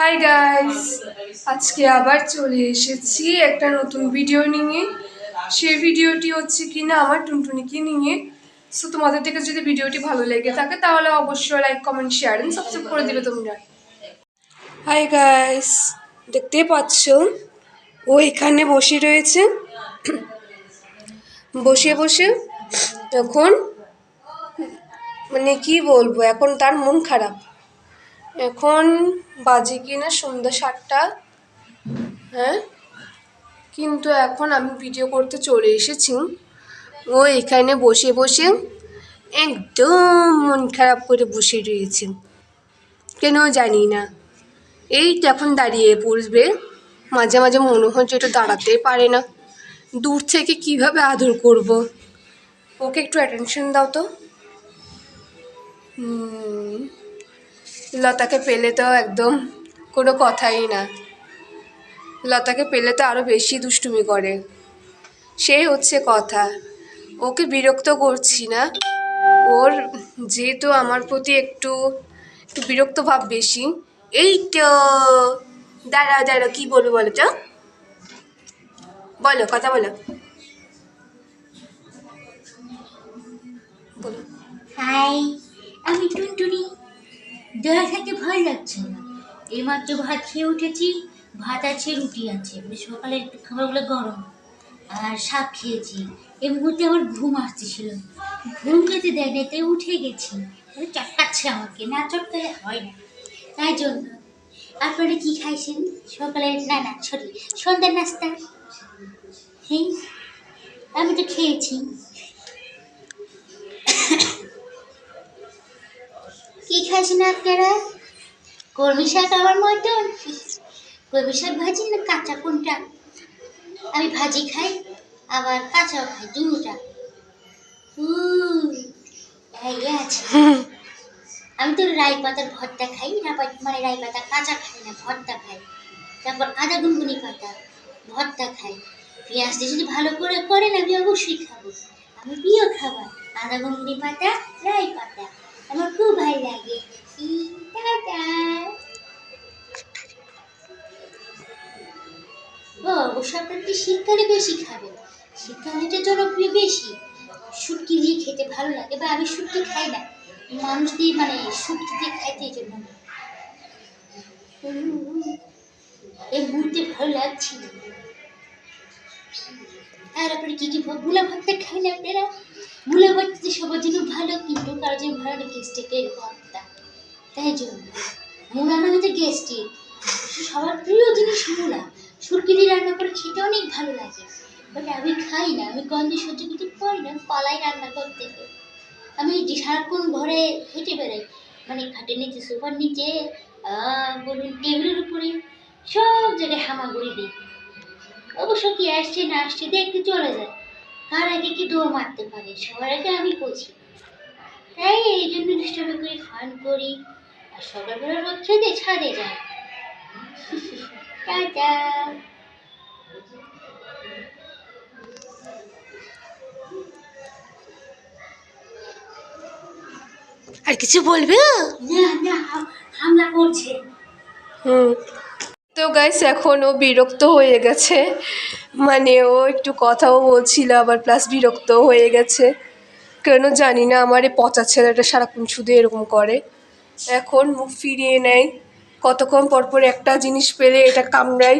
Hi guys, আজকে আবার চলে এসেছি একটা নতুন ভিডিও নিয়ে। সেই ভিডিওটি হচ্ছে কিনা আমার টুনটুনিকে নিয়ে। সো তোমাদের থেকে যদি ভিডিওটি ভালো লেগে থাকে তাহলে অবশ্যই like, comment, share and subscribe করে দিবে তোমরা। হাই গাইস, দেখতে পাচ্ছ ও এখানে বসে রয়েছে। বসে বসে এখন মানে কি বলবো, এখন তার মন খারাপ। এখন বাজে কিনা সন্ধ্যা 7টা, হ্যাঁ, কিন্তু এখন আমি ভিডিও করতে চলে এসেছি। ও এখানে বসে বসে একদম মন খারাপ করে বসে রয়েছে, কেন জানি না। এই তো এখন দাঁড়িয়ে পড়বে, মাঝে মাঝে মনে হচ্ছে এটা দাঁড়াতেই পারে না। দূর থেকে কিভাবে আদর করব, ওকে একটু অ্যাটেনশন দাও তো। লতাকে পেলে তো একদম কোনো কথাই না। লতাকে পেলে তো আরও বেশি দুষ্টুমি করে, সেই হচ্ছে কথা। ওকে বিরক্ত করছি না, ওর যেহেতু আমার প্রতি একটু বিরক্ত ভাব বেশি। এই তো দাঁড়াও দাঁড়াও, কী বলবো বলো তো, বলো, কথা বলো, বলো। হাই, আমি টুনটুনি। দয়া থেকে ভয় লাগছে না। এইমাত্র ভাত খেয়ে উঠেছি। ভাত আছে, রুটি আছে, সকালের খাবারগুলো গরম, আর শাক খেয়েছি। এই মুহূর্তে আমার ঘুম আসতেছিল, ঘুম যেতে দেয় না, তাই উঠে গেছি। চটকাচ্ছে আমাকে, না চটকালে হয় না, তাই জন্য। আপনারা কি খাইছেন সকালের? না না সরি, সন্ধ্যার নাস্তা। হ্যাঁ, আমি তো খেয়েছি। কি খাইছেন আপনারা? কলমি শাক আমার মতন? কলমি শাক ভাজি না কাঁচা, কোনটা? আমি ভাজি খাই, আবার কাঁচাও খাই, দুটা। আছে। আমি তো রাই পাতার ভর্তা খাই, মানে রাই পাতা কাঁচা খাই না, ভর্তা খাই। তারপর আদা গুনগুনি পাতা ভর্তা খাই। পেঁয়াজ দিয়ে যদি ভালো করে করেন আমি অবশ্যই খাবো। আমি প্রিয় খাবার আদা গুনগুনি পাতা, রাই পাতা, আমার খুব ভালো লাগে। অবশ্য আপনাদের শীতকালে বেশি খাবেন, শীতকালে এটা জনপ্রিয় বেশি। শুটকি দিয়ে খেতে ভালো লাগে, বা আমি শুটকি খাই না, মানুষ দিয়ে মানে শুটকি দিয়ে খাইতে, এই জন্য এই মুহূর্তে ভালো লাগছিল। আর আপনি কি কি মূলা ভর্তা খাই না আপনারা? মূলা ভর্তা সবার জন্য ভালো, কিন্তু কারোর জন্য ভালো না, গ্যাস্ট্রিকের ভর্তা, তাই জন্য। মূলা না হচ্ছে গ্যাস্ট্রিক, সবার প্রিয় জিনিস মূলা। শুটকি দিয়ে রান্না করে খেতে অনেক ভালো লাগে, বাট আমি খাই না, আমি গন্ধে সহ্য করতে পারি না, পালাই রান্না করতে। আমি সারাক্ষণ ঘরে হেঁটে বেড়াই, মানে খাটের নিচে, সোফার নিচে, বলুন টেবিলের উপরে, সব জায়গায় হামাগুড়ি দিই। অবশ্য কি আসছে না আসছে দেখতে চলে যায়, কার আগে কি দৌড় মারতে পারে, সবার আগে আমি করছি। তাই এই জন্য দুষ্টামি করি, ফান করি, আর সকালবেলা রোদ খেতে ছাদে যায়। টাটা। আর কিছু বলবে? না না, হামলা করছে। তো গাইস এখন ও বিরক্ত হয়ে গেছে, মানে ও একটু কথাও বলছিল, আবার প্লাস বিরক্ত হয়ে গেছে। কেন জানি না, আমার এই পচা ছেলেটা সারাক্ষণ শুধু এরকম করে। এখন মুখ ফিরিয়ে নেয়, কতক্ষণ পর পর একটা জিনিস পেলে এটা কামড়ায়,